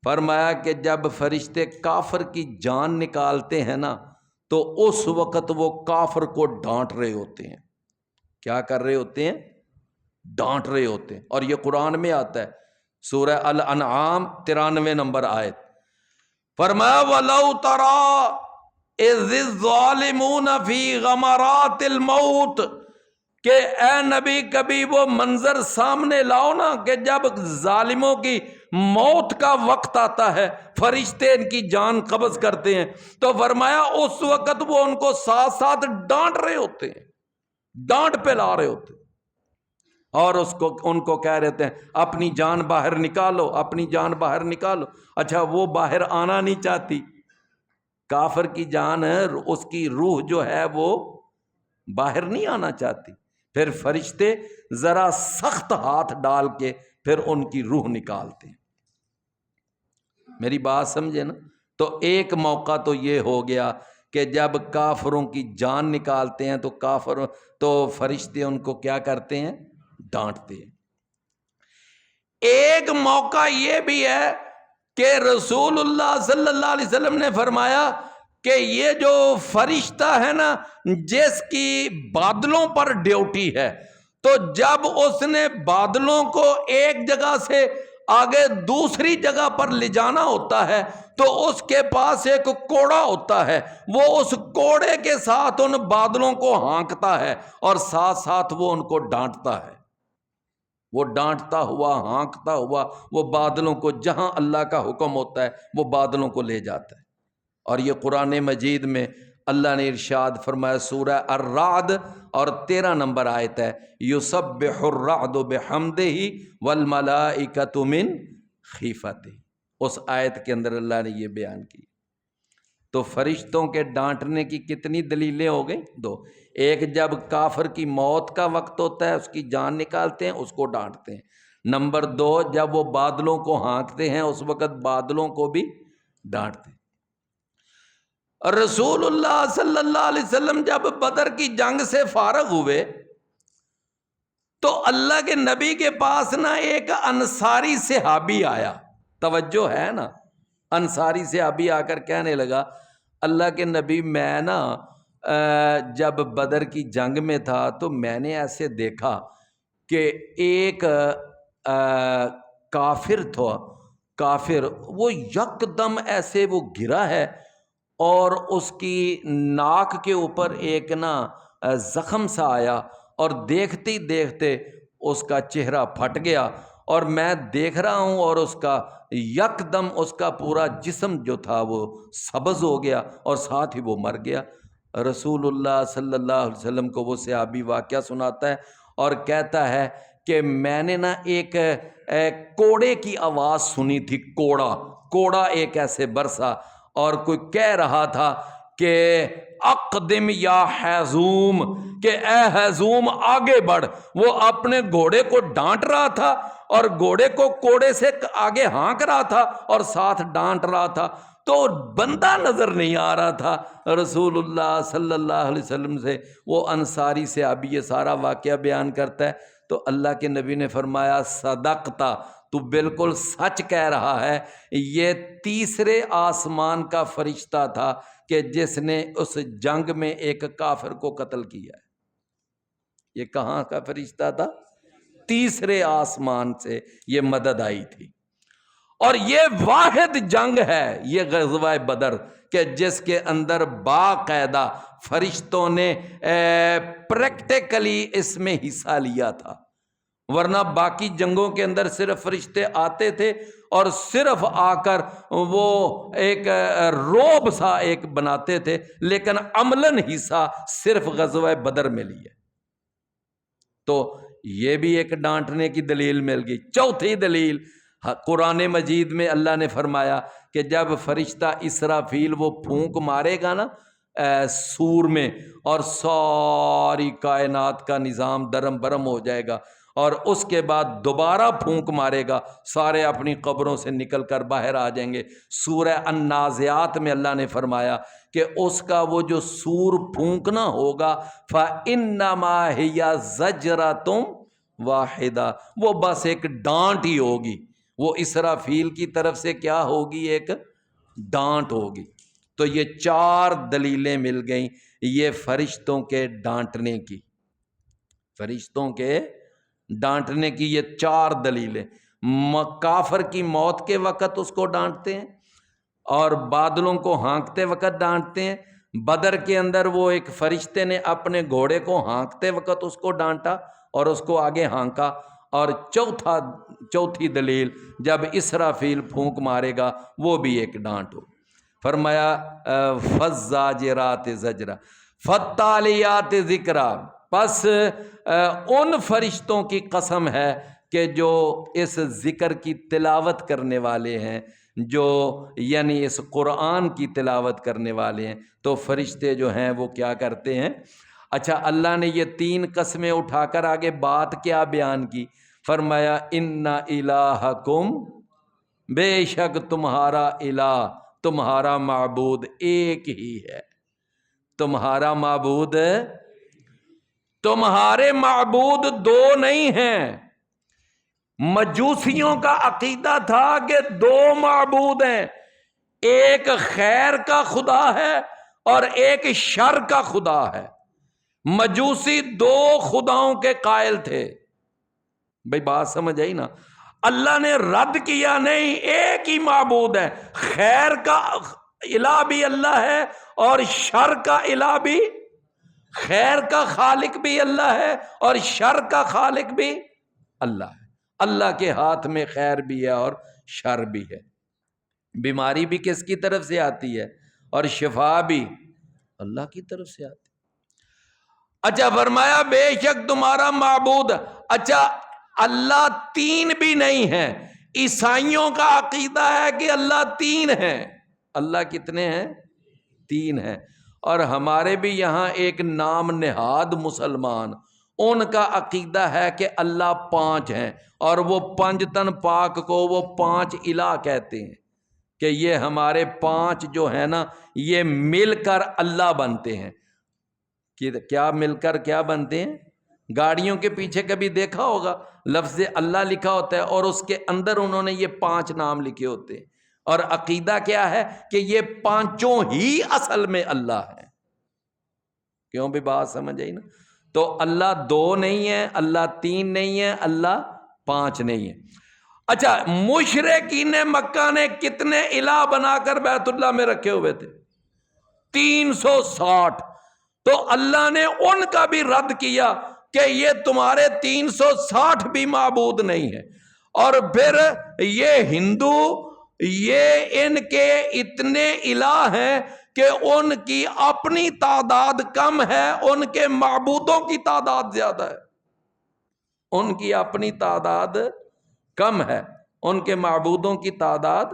Speaker 1: فرمایا کہ جب فرشتے کافر کی جان نکالتے ہیں نا تو اس وقت وہ کافر کو ڈانٹ رہے ہوتے ہیں۔ کیا کر رہے ہوتے ہیں؟ ڈانٹ رہے ہوتے ہیں۔ اور یہ قرآن میں آتا ہے، سورہ الانعام 93 نمبر آیت۔ فرمایا وَلَوْ تَرَىٰ إِذِ الظَّالِمُونَ فِي غَمَرَاتِ الْمَوْتِ، کہ اے نبی کبھی وہ منظر سامنے لاؤ نا کہ جب ظالموں کی موت کا وقت آتا ہے، فرشتے ان کی جان قبض کرتے ہیں، تو فرمایا اس وقت وہ ان کو ساتھ ساتھ ڈانٹ رہے ہوتے ہیں، ڈانٹ پہ لا رہے ہوتے ہیں، اور ان کو کہہ رہے ہیں اپنی جان باہر نکالو، اپنی جان باہر نکالو۔ اچھا وہ باہر آنا نہیں چاہتی، کافر کی جان ہے، اس کی روح جو ہے وہ باہر نہیں آنا چاہتی، پھر فرشتے ذرا سخت ہاتھ ڈال کے پھر ان کی روح نکالتے ہیں۔ میری بات سمجھے نا؟ تو ایک موقع تو یہ ہو گیا کہ جب کافروں کی جان نکالتے ہیں تو فرشتے ان کو کیا کرتے ہیں؟ ڈانٹتے ہیں۔ ایک موقع یہ بھی ہے کہ رسول اللہ صلی اللہ علیہ وسلم نے فرمایا کہ یہ جو فرشتہ ہے نا جس کی بادلوں پر ڈیوٹی ہے، تو جب اس نے بادلوں کو ایک جگہ سے آگے دوسری جگہ پر لے جانا ہوتا ہے تو اس کے پاس ایک کوڑا ہوتا ہے، وہ اس کوڑے کے ساتھ ان بادلوں کو ہانکتا ہے اور ساتھ ساتھ وہ ان کو ڈانٹتا ہے۔ وہ ڈانٹتا ہوا ہانکتا ہوا وہ بادلوں کو جہاں اللہ کا حکم ہوتا ہے وہ بادلوں کو لے جاتا ہے۔ اور یہ قرآن مجید میں اللہ نے ارشاد فرمایا، سورہ الرعد اور 13 نمبر آیت ہے، یسبح الرعد بحمدہ والملائکۃ من خیفتہ۔ اس آیت کے اندر اللہ نے یہ بیان کی۔ تو فرشتوں کے ڈانٹنے کی کتنی دلیلیں ہو گئیں؟ 2۔ ایک، جب کافر کی موت کا وقت ہوتا ہے، اس کی جان نکالتے ہیں، اس کو ڈانٹتے ہیں۔ نمبر 2، جب وہ بادلوں کو ہانکتے ہیں اس وقت بادلوں کو بھی ڈانٹتے ہیں۔ رسول اللہ صلی اللہ علیہ وسلم جب بدر کی جنگ سے فارغ ہوئے تو اللہ کے نبی کے پاس نا ایک انصاری صحابی آیا، توجہ ہے نا، انصاری صحابی آ کر کہنے لگا، اللہ کے نبی میں نا جب بدر کی جنگ میں تھا تو میں نے ایسے دیکھا کہ ایک کافر تھا، کافر وہ یکدم ایسے وہ گرا ہے اور اس کی ناک کے اوپر ایک نا زخم سا آیا اور دیکھتے ہی دیکھتے اس کا چہرہ پھٹ گیا اور میں دیکھ رہا ہوں اور اس کا یکدم اس کا پورا جسم جو تھا وہ سبز ہو گیا اور ساتھ ہی وہ مر گیا۔ رسول اللہ صلی اللہ علیہ وسلم کو وہ صحابی واقعہ سناتا ہے اور کہتا ہے کہ میں نے نا ایک کوڑے کی آواز سنی تھی، کوڑا ایک ایسے برسا اور کوئی کہہ رہا تھا کہ اقدم یا حیزوم، کہ اے حیزوم آگے بڑھ۔ وہ اپنے گھوڑے کو ڈانٹ رہا تھا اور گھوڑے کو کوڑے سے آگے ہانک رہا تھا اور ساتھ ڈانٹ رہا تھا، تو بندہ نظر نہیں آ رہا تھا۔ رسول اللہ صلی اللہ علیہ وسلم سے وہ انصاری صحابی یہ سارا واقعہ بیان کرتا ہے تو اللہ کے نبی نے فرمایا، صدقتا، تو بالکل سچ کہہ رہا ہے، یہ تیسرے آسمان کا فرشتہ تھا کہ جس نے اس جنگ میں ایک کافر کو قتل کیا ہے۔ یہ کہاں کا فرشتہ تھا؟ تیسرے آسمان سے یہ مدد آئی تھی۔ اور یہ واحد جنگ ہے یہ غزوہ بدر کہ جس کے اندر باقاعدہ فرشتوں نے پریکٹیکلی اس میں حصہ لیا تھا، ورنہ باقی جنگوں کے اندر صرف فرشتے آتے تھے اور صرف آ کر وہ ایک روب سا ایک بناتے تھے، لیکن عملاً حصہ صرف غزوہ بدر میں لیا۔ تو یہ بھی ایک ڈانٹنے کی دلیل مل گئی۔ چوتھی دلیل، قرآن مجید میں اللہ نے فرمایا کہ جب فرشتہ اسرافیل وہ پھونک مارے گا نا سور میں، اور ساری کائنات کا نظام درم برم ہو جائے گا، اور اس کے بعد دوبارہ پھونک مارے گا، سارے اپنی قبروں سے نکل کر باہر آ جائیں گے۔ سورہ النازعات میں اللہ نے فرمایا کہ اس کا وہ جو سور پھونکنا ہوگا فَإِنَّمَا هِيَ زَجْرَةٌ وَاحِدَةٌ، وہ بس ایک ڈانٹ ہی ہوگی، وہ اسرافیل کی طرف سے کیا ہوگی؟ ایک ڈانٹ ہوگی۔ تو یہ 4 دلیلیں مل گئیں یہ فرشتوں کے ڈانٹنے کی، فرشتوں کے ڈانٹنے کی یہ 4 دلیلیں۔ کافر کی موت کے وقت اس کو ڈانٹتے ہیں اور بادلوں کو ہانکتے وقت ڈانٹتے ہیں۔ بدر کے اندر وہ ایک فرشتے نے اپنے گھوڑے کو ہانکتے وقت اس کو ڈانٹا اور اس کو آگے ہانکا۔ اور چوتھی دلیل، جب اسرافیل پھونک مارے گا وہ بھی ایک ڈانٹ ہو۔ فرمایا فالزاجرات زجرا فالتالیات ذکرا، پس ان فرشتوں کی قسم ہے کہ جو اس ذکر کی تلاوت کرنے والے ہیں، جو یعنی اس قرآن کی تلاوت کرنے والے ہیں۔ تو فرشتے جو ہیں وہ کیا کرتے ہیں؟ اچھا، اللہ نے یہ 3 قسمیں اٹھا کر آگے بات کیا بیان کی؟ فرمایا ان الہکم، بے شک تمہارا الہ، تمہارا معبود ایک ہی ہے۔ تمہارا معبود، تمہارے معبود 2 نہیں ہیں۔ مجوسیوں کا عقیدہ تھا کہ دو معبود ہیں، ایک خیر کا خدا ہے اور ایک شر کا خدا ہے۔ مجوسی دو خداؤں کے قائل تھے۔ بھئی بات سمجھ آئی نا؟ اللہ نے رد کیا نہیں، ایک ہی معبود ہے، خیر کا الہ بھی اللہ ہے اور شر کا الہ بھی، خیر کا خالق بھی اللہ ہے اور شر کا خالق بھی اللہ ہے۔ اللہ کے ہاتھ میں خیر بھی ہے اور شر بھی ہے۔ بیماری بھی کس کی طرف سے آتی ہے اور شفا بھی اللہ کی طرف سے آتی ہے۔ اچھا فرمایا بے شک تمہارا معبود، اچھا اللہ تین بھی نہیں ہے۔ عیسائیوں کا عقیدہ ہے کہ اللہ تین ہے۔ اللہ کتنے ہیں؟ تین ہیں۔ اور ہمارے بھی یہاں ایک نام نہاد مسلمان، ان کا عقیدہ ہے کہ اللہ پانچ ہیں، اور وہ پنجتن پاک کو وہ پانچ الہ کہتے ہیں کہ یہ ہمارے پانچ جو ہیں نا یہ مل کر اللہ بنتے ہیں۔ کیا مل کر کیا بنتے ہیں؟ گاڑیوں کے پیچھے کبھی دیکھا ہوگا لفظ اللہ لکھا ہوتا ہے اور اس کے اندر انہوں نے یہ پانچ نام لکھے ہوتے ہیں، اور عقیدہ کیا ہے کہ یہ پانچوں ہی اصل میں اللہ ہے۔ کیوں بھی بات سمجھ آئی نا؟ تو اللہ دو نہیں ہے، اللہ تین نہیں ہے، اللہ پانچ نہیں ہے۔ اچھا مشرکین مکہ نے کتنے الہ بنا کر بیت اللہ میں رکھے ہوئے تھے؟ 360۔ تو اللہ نے ان کا بھی رد کیا کہ یہ تمہارے 360 بھی معبود نہیں ہے۔ اور پھر یہ ہندو، یہ ان کے اتنے الہ ہیں کہ ان کی اپنی تعداد کم ہے، ان کے معبودوں کی تعداد زیادہ ہے۔ ان کی اپنی تعداد کم ہے، ان کے معبودوں کی تعداد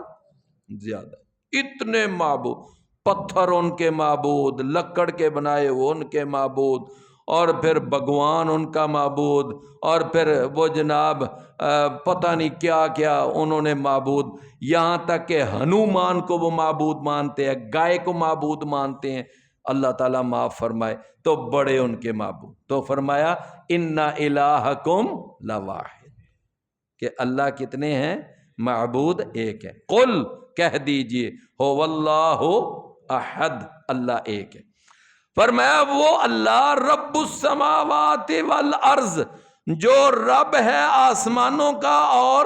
Speaker 1: زیادہ۔ اتنے معبود، پتھر ان کے معبود، لکڑ کے بنائے وہ ان کے معبود، اور پھر بھگوان ان کا معبود، اور پھر وہ جناب پتہ نہیں کیا کیا انہوں نے معبود، یہاں تک کہ ہنومان کو وہ معبود مانتے ہیں، گائے کو معبود مانتے ہیں۔ اللہ تعالیٰ معاف فرمائے، تو بڑے ان کے معبود۔ تو فرمایا ان الہکم لواحد، کہ اللہ کتنے ہیں؟ معبود ایک ہے۔ قل کہہ دیجئے هو اللہ احد، اللہ ایک ہے۔ فرمایا وہ اللہ رب السماوات والارض، جو رب ہے آسمانوں کا اور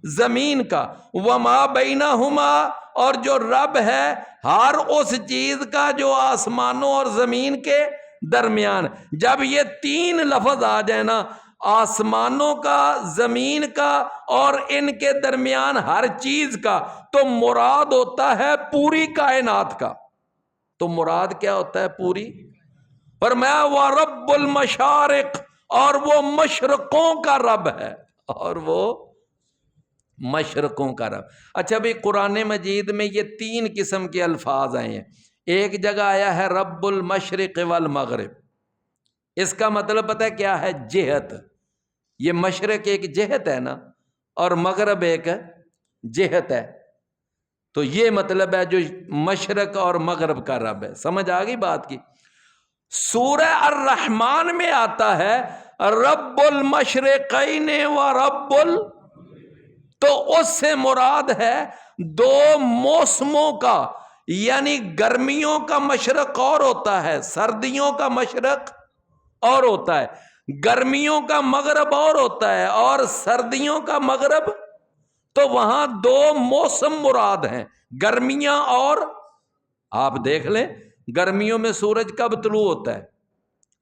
Speaker 1: زمین کا، وما بینہما، اور جو رب ہے ہر اس چیز کا جو آسمانوں اور زمین کے درمیان۔ جب یہ تین لفظ آ جائے نا، آسمانوں کا، زمین کا اور ان کے درمیان ہر چیز کا، تو مراد ہوتا ہے پوری کائنات کا۔ تو مراد کیا ہوتا ہے؟ پوری۔ فرمایا وَرَبُّ الْمَشَارِقِ، اور وہ مشرقوں کا رب ہے، اور وہ مشرقوں کا رب۔ اچھا بھی قرآن مجید میں یہ تین قسم کے الفاظ آئے ہیں۔ ایک جگہ آیا ہے رب المشرق والمغرب، اس کا مطلب پتہ ہے کیا ہے؟ جہت۔ یہ مشرق ایک جہت ہے نا، اور مغرب ایک جہت ہے، تو یہ مطلب ہے جو مشرق اور مغرب کا رب ہے۔ سمجھ آ گئی بات کی؟ سورہ الرحمن میں آتا ہے رب المشرقین و رب تو اس سے مراد ہے دو موسموں کا، یعنی گرمیوں کا مشرق اور ہوتا ہے، سردیوں کا مشرق اور ہوتا ہے، گرمیوں کا مغرب اور ہوتا ہے، اور سردیوں کا مغرب۔ تو وہاں دو موسم مراد ہیں، گرمیاں اور، آپ دیکھ لیں گرمیوں میں سورج کب طلوع ہوتا ہے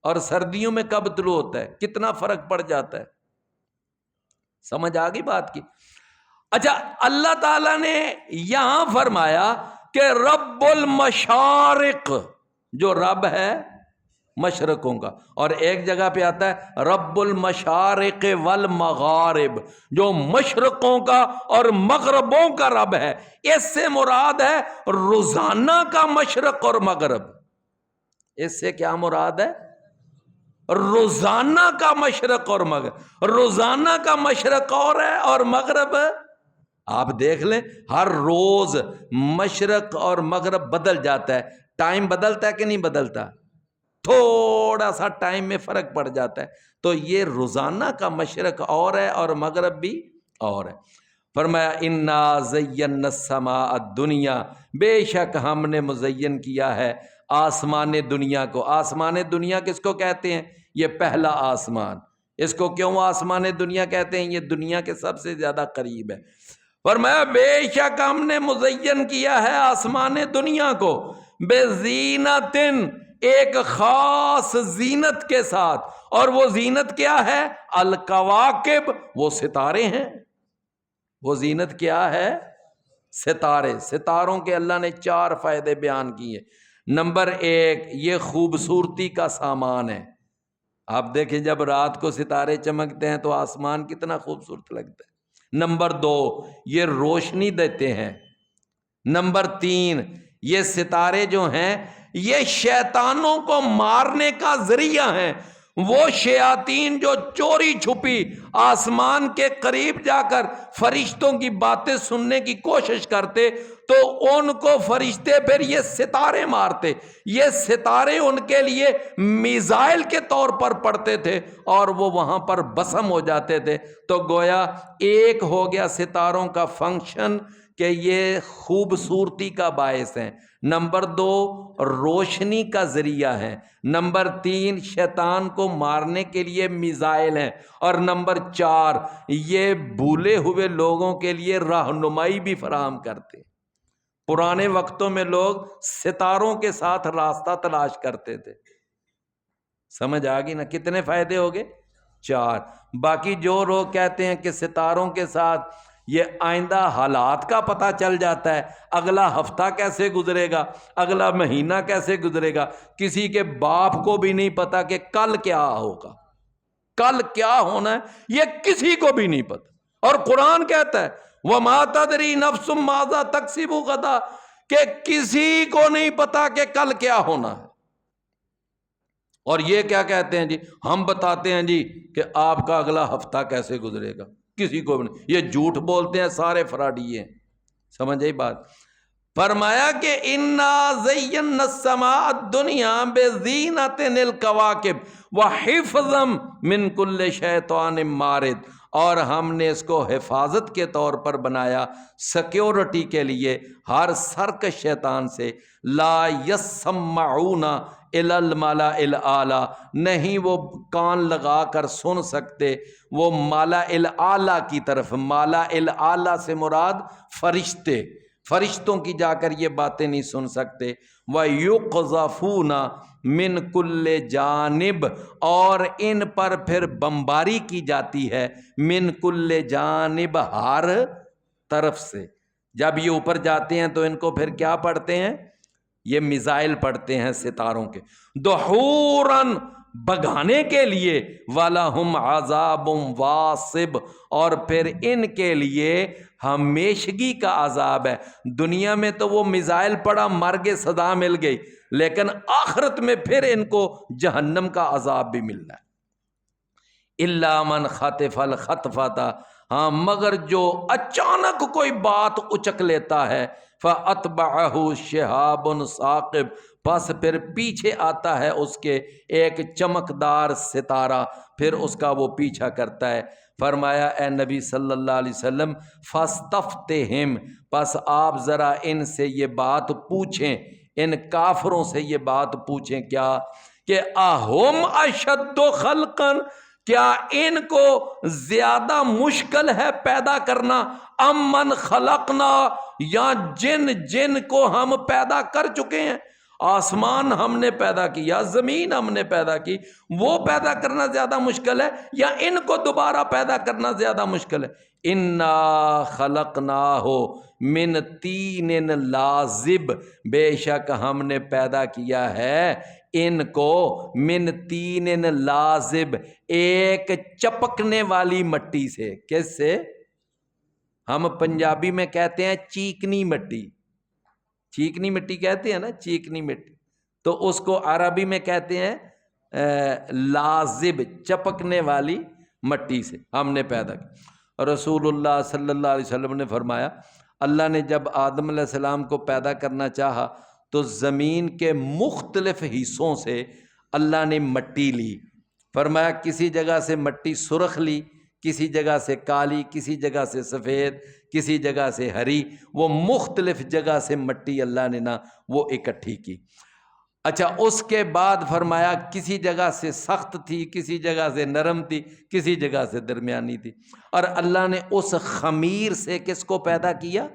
Speaker 1: اور سردیوں میں کب طلوع ہوتا ہے، کتنا فرق پڑ جاتا ہے۔ سمجھ آ گئی بات کی؟ اچھا اللہ تعالیٰ نے یہاں فرمایا کہ رب المشارق، جو رب ہے مشرقوں کا، اور ایک جگہ پہ آتا ہے رب المشارق والمغارب، جو مشرقوں کا اور مغربوں کا رب ہے۔ اس سے مراد ہے روزانہ کا مشرق اور مغرب۔ اس سے کیا مراد ہے؟ روزانہ کا مشرق اور مغرب۔ روزانہ کا مشرق اور ہے اور مغرب، آپ دیکھ لیں ہر روز مشرق اور مغرب بدل جاتا ہے۔ ٹائم بدلتا ہے کہ نہیں بدلتا؟ تھوڑا سا ٹائم میں فرق پڑ جاتا ہے۔ تو یہ روزانہ کا مشرق اور ہے اور مغرب بھی اور ہے۔ فرمایا انا زینا السماء الدنیا، بے شک ہم نے مزین کیا ہے آسمان دنیا کو۔ آسمان دنیا کس کو کہتے ہیں؟ یہ پہلا آسمان۔ اس کو کیوں آسمان دنیا کہتے ہیں؟ یہ دنیا کے سب سے زیادہ قریب ہے۔ فرمایا بے شک ہم نے مزین کیا ہے آسمان دنیا کو بزینت، ایک خاص زینت کے ساتھ، اور وہ زینت کیا ہے؟ الکواکب، وہ ستارے ہیں۔ وہ زینت کیا ہے؟ ستارے۔ ستاروں کے اللہ نے 4 فائدے بیان کیے۔ نمبر 1، یہ خوبصورتی کا سامان ہے۔ آپ دیکھیں جب رات کو ستارے چمکتے ہیں تو آسمان کتنا خوبصورت لگتا ہے۔ نمبر 2، یہ روشنی دیتے ہیں۔ نمبر 3، یہ ستارے جو ہیں یہ شیطانوں کو مارنے کا ذریعہ ہیں۔ وہ شیاطین جو چوری چھپی آسمان کے قریب جا کر فرشتوں کی باتیں سننے کی کوشش کرتے تو ان کو فرشتے پھر یہ ستارے مارتے۔ یہ ستارے ان کے لیے میزائل کے طور پر پڑتے تھے اور وہ وہاں پر بسم ہو جاتے تھے۔ تو گویا ایک ہو گیا ستاروں کا فنکشن کہ یہ خوبصورتی کا باعث ہیں۔ نمبر 2، روشنی کا ذریعہ ہے۔ نمبر 3، شیطان کو مارنے کے لیے میزائل ہیں۔ اور نمبر 4، یہ بھولے ہوئے لوگوں کے لیے رہنمائی بھی فراہم کرتے۔ پرانے وقتوں میں لوگ ستاروں کے ساتھ راستہ تلاش کرتے تھے۔ سمجھ آ گئی نا؟ کتنے فائدے ہو گئے؟ 4۔ باقی جو لوگ کہتے ہیں کہ ستاروں کے ساتھ یہ آئندہ حالات کا پتہ چل جاتا ہے، اگلا ہفتہ کیسے گزرے گا، اگلا مہینہ کیسے گزرے گا، کسی کے باپ کو بھی نہیں پتا کہ کل کیا ہوگا، کل کیا ہونا ہے، یہ کسی کو بھی نہیں پتا۔ اور قرآن کہتا ہے وَمَا تَدْرِي نَفْسٌ مَاذَا تَكْسِبُ غَدًا، کہ کسی کو نہیں پتا کہ کل کیا ہونا ہے۔ اور یہ کیا کہتے ہیں جی؟ ہم بتاتے ہیں جی کہ آپ کا اگلا ہفتہ کیسے گزرے گا، کسی کو بھی نہیں۔ یہ جھوٹ بولتے ہیں، سارے فراڈی ہیں۔ سمجھ آئی بات؟ فرمایا کہ انا زینا السماء الدنیا بزینت الکواکب وحفظا من کل شیطان مارد، اور ہم نے اس کو حفاظت کے طور پر بنایا، سیکیورٹی کے لیے ہر سرکش شیطان سے۔ لا یسمعون الی الملأ الاعلی، نہیں وہ کان لگا کر سن سکتے وہ مالا الاعلی کی طرف۔ مالا الاعلی سے مراد فرشتے، فرشتوں کی جا کر یہ باتیں نہیں سن سکتے۔ وَيُقْذَفُونَ مِن كُلِّ جانب، اور ان پر پھر بمباری کی جاتی ہے، من کل جانب، ہر طرف سے۔ جب یہ اوپر جاتے ہیں تو ان کو پھر کیا پڑھتے ہیں؟ یہ میزائل پڑھتے ہیں ستاروں کے، دحوراً، بگانے کے لیے، وَلَهُمْ عَذَابٌ وَاصِبٌ، اور پھر ان کے لیے ہمیشگی کا عذاب ہے۔ دنیا میں تو وہ میزائل پڑا، مر گئے، سزا مل گئی، لیکن آخرت میں پھر ان کو جہنم کا عذاب بھی ملنا ہے۔ إِلَّا مَنْ خَطِفَ الْخَطْفَةَ، ہاں مگر جو اچانک کوئی بات اچک لیتا ہے، فَأَتْبَعَهُ شِهَابٌ ثَاقِبٌ، بس پھر پیچھے آتا ہے اس کے ایک چمکدار ستارہ، پھر اس کا وہ پیچھا کرتا ہے۔ فرمایا اے نبی صلی اللہ علیہ وسلم فَاسْتَفْتِهِمْ، پس آپ ذرا ان سے یہ بات پوچھیں، ان کافروں سے یہ بات پوچھیں، کیا کہ اَهُمْ أَشَدُّ خَلْقًا، کیا ان کو زیادہ مشکل ہے پیدا کرنا، امن خلقنا، یا جن کو ہم پیدا کر چکے ہیں۔ آسمان ہم نے پیدا کیا، زمین ہم نے پیدا کی، وہ پیدا کرنا زیادہ مشکل ہے یا ان کو دوبارہ پیدا کرنا زیادہ مشکل ہے؟ انا خلقناہ من طین لازب، بے شک ہم نے پیدا کیا ہے ان کو من طین لازب، ایک چپکنے والی مٹی سے۔ کس سے؟ ہم پنجابی میں کہتے ہیں چیکنی مٹی، چیکنی مٹی کہتے ہیں نا، چیکنی مٹی، تو اس کو عربی میں کہتے ہیں لازب، چپکنے والی مٹی سے ہم نے پیدا کیا۔ رسول اللہ صلی اللہ علیہ وسلم نے فرمایا اللہ نے جب آدم علیہ السلام کو پیدا کرنا چاہا تو زمین کے مختلف حصوں سے اللہ نے مٹی لی۔ فرمایا کسی جگہ سے مٹی سرخ لی، کسی جگہ سے کالی، کسی جگہ سے سفید، کسی جگہ سے ہری، وہ مختلف جگہ سے مٹی اللہ نے نا وہ اکٹھی کی۔ اچھا، اس کے بعد فرمایا کسی جگہ سے سخت تھی، کسی جگہ سے نرم تھی، کسی جگہ سے درمیانی تھی، اور اللہ نے اس خمیر سے کس کو پیدا کیا؟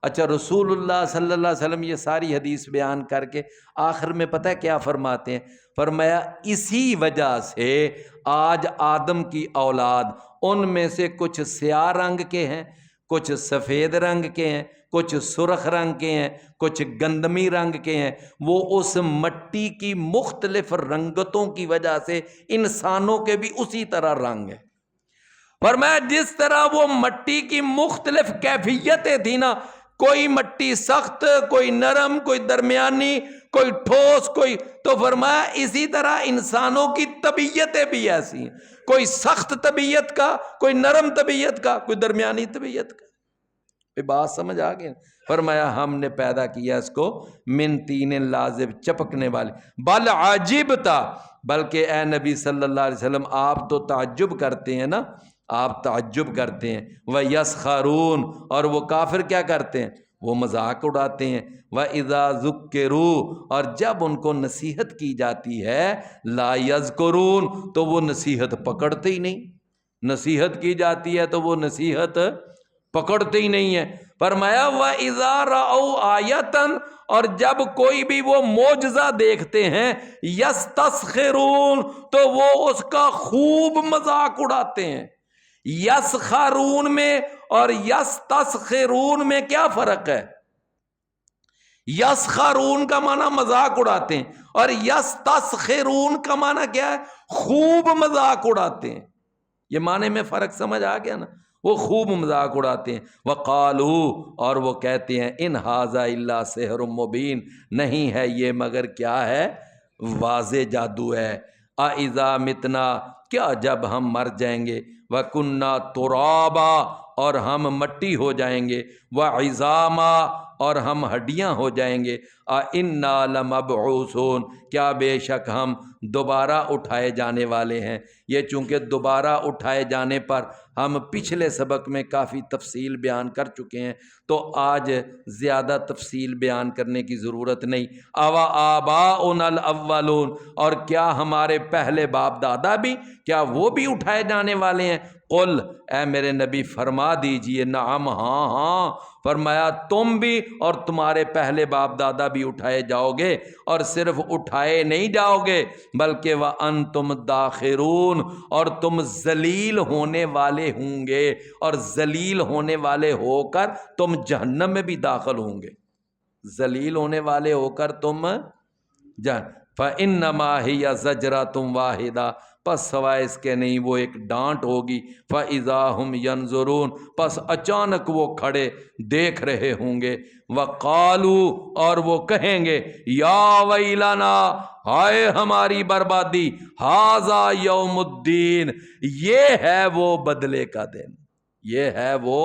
Speaker 1: اچھا، رسول اللہ صلی اللہ علیہ وسلم یہ ساری حدیث بیان کر کے آخر میں پتہ ہے کیا فرماتے ہیں؟ فرمایا اسی وجہ سے آج آدم کی اولاد ان میں سے کچھ سیاہ رنگ کے ہیں، کچھ سفید رنگ کے ہیں، کچھ سرخ رنگ کے ہیں، کچھ گندمی رنگ کے ہیں۔ وہ اس مٹی کی مختلف رنگتوں کی وجہ سے انسانوں کے بھی اسی طرح رنگ ہے۔ فرمایا جس طرح وہ مٹی کی مختلف کیفیتیں تھیں نا، کوئی مٹی سخت، کوئی نرم، کوئی درمیانی، کوئی ٹھوس، کوئی، تو فرمایا اسی طرح انسانوں کی طبیعتیں بھی ایسی ہیں، کوئی سخت طبیعت کا، کوئی نرم طبیعت کا، کوئی درمیانی طبیعت کا۔ بات سمجھ آ گئی؟ فرمایا ہم نے پیدا کیا اس کو من طین لازب، چپکنے والے۔ بل عجبتا، بلکہ اے نبی صلی اللہ علیہ وسلم آپ تو تعجب کرتے ہیں نا، آپ تعجب کرتے ہیں۔ وَيَسْخَرُونَ، اور وہ کافر کیا کرتے ہیں؟ وہ مذاق اڑاتے ہیں۔ وَإِذَا ذُكِّرُوا، اور جب ان کو نصیحت کی جاتی ہے، لا يَذْكُرُونَ، تو وہ نصیحت پکڑتے ہی نہیں۔ نصیحت کی جاتی ہے تو وہ نصیحت پکڑتے ہی نہیں ہے۔ فرمایا وَإِذَا رَأَوْا آیَةً، اور جب کوئی بھی وہ معجزہ دیکھتے ہیں، یستسخرون، تو وہ اس کا خوب مذاق اڑاتے ہیں۔ یسخرون میں اور یستسخرون میں کیا فرق ہے؟ یسخرون کا معنی مذاق اڑاتے ہیں، اور یستسخرون کا معنی کیا ہے؟ خوب مذاق اڑاتے ہیں۔ یہ معنی میں فرق سمجھ آ گیا نا؟ وہ خوب مذاق اڑاتے ہیں۔ وَقَالُوا، اور وہ کہتے ہیں ان ھذا الا سحر مبین، نہیں ہے یہ مگر کیا ہے؟ واضح جادو ہے۔ اَإِذَا مِتْنَا، کیا جب ہم مر جائیں گے، وَكُنَّا تُرَابًا، اور ہم مٹی ہو جائیں گے، وَعِظَامًا، اور ہم ہڈیاں ہو جائیں گے، اِنَّا لَمَبْعُوثُونَ، کیا بے شک ہم دوبارہ اٹھائے جانے والے ہیں۔ یہ چونکہ دوبارہ اٹھائے جانے پر ہم پچھلے سبق میں کافی تفصیل بیان کر چکے ہیں، تو آج زیادہ تفصیل بیان کرنے کی ضرورت نہیں۔ آباؤنا الاولون، اور کیا ہمارے پہلے باپ دادا بھی، کیا وہ بھی اٹھائے جانے والے ہیں؟ قل، اے میرے نبی فرما دیجئے نعم، ہاں ہاں، فرمایا تم بھی اور تمہارے پہلے باپ دادا بھی اٹھائے جاؤ گے، اور صرف اٹھائے نہیں جاؤ گے بلکہ وَأَنْتُمْ دَاخِرُونَ، اور تم ذلیل ہونے والے ہوں گے، اور ذلیل ہونے والے ہو کر تم جہنم میں بھی داخل ہوں گے۔ ذلیل ہونے والے ہو کر تم فَإِنَّمَا هِيَ زَجْرَةٌ وَاحِدَةٌ، پس سوائے اس کے نہیں وہ ایک ڈانٹ ہوگی۔ فَإِذَا هُمْ يَنظُرُونَ، پس اچانک وہ کھڑے دیکھ رہے ہوں گے۔ وَقَالُوا، اور وہ کہیں گے یا ویلنا، ہائے ہماری بربادی، ھذا یوم الدین، یہ ہے وہ بدلے کا دن، یہ ہے وہ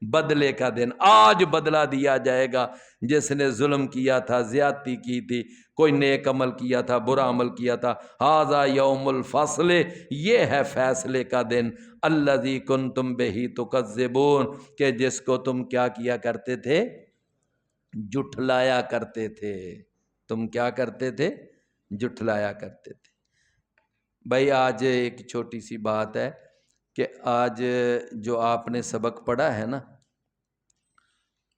Speaker 1: بدلے کا دن، آج بدلہ دیا جائے گا۔ جس نے ظلم کیا تھا، زیادتی کی تھی، کوئی نیک عمل کیا تھا، برا عمل کیا تھا، ھذا یوم الفصل، یہ ہے فیصلے کا دن، الذی کنتم بہ تکذبون، کہ جس کو تم کیا کیا کرتے تھے؟ جھٹلایا کرتے تھے۔ تم کیا کرتے تھے؟ جھٹلایا کرتے تھے۔ بھائی آج ایک چھوٹی سی بات ہے کہ آج جو آپ نے سبق پڑھا ہے نا،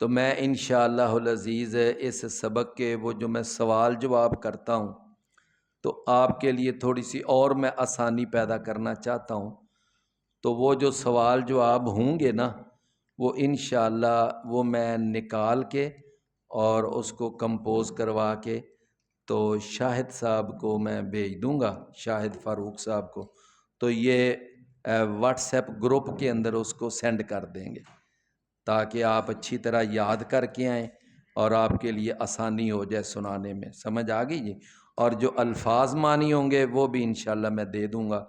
Speaker 1: تو میں انشاءاللہ العزیز اس سبق کے وہ جو میں سوال جواب کرتا ہوں، تو آپ کے لیے تھوڑی سی اور میں آسانی پیدا کرنا چاہتا ہوں۔ تو وہ جو سوال جواب ہوں گے نا، وہ انشاءاللہ وہ میں نکال کے اور اس کو کمپوز کروا کے تو شاہد صاحب کو میں بھیج دوں گا، شاہد فاروق صاحب کو، تو یہ واٹس ایپ گروپ کے اندر اس کو سینڈ کر دیں گے، تاکہ آپ اچھی طرح یاد کر کے آئیں اور آپ کے لیے آسانی ہو جائے سنانے میں۔ سمجھ آ گئی جی؟ اور جو الفاظ مانی ہوں گے وہ بھی انشاءاللہ میں دے دوں گا۔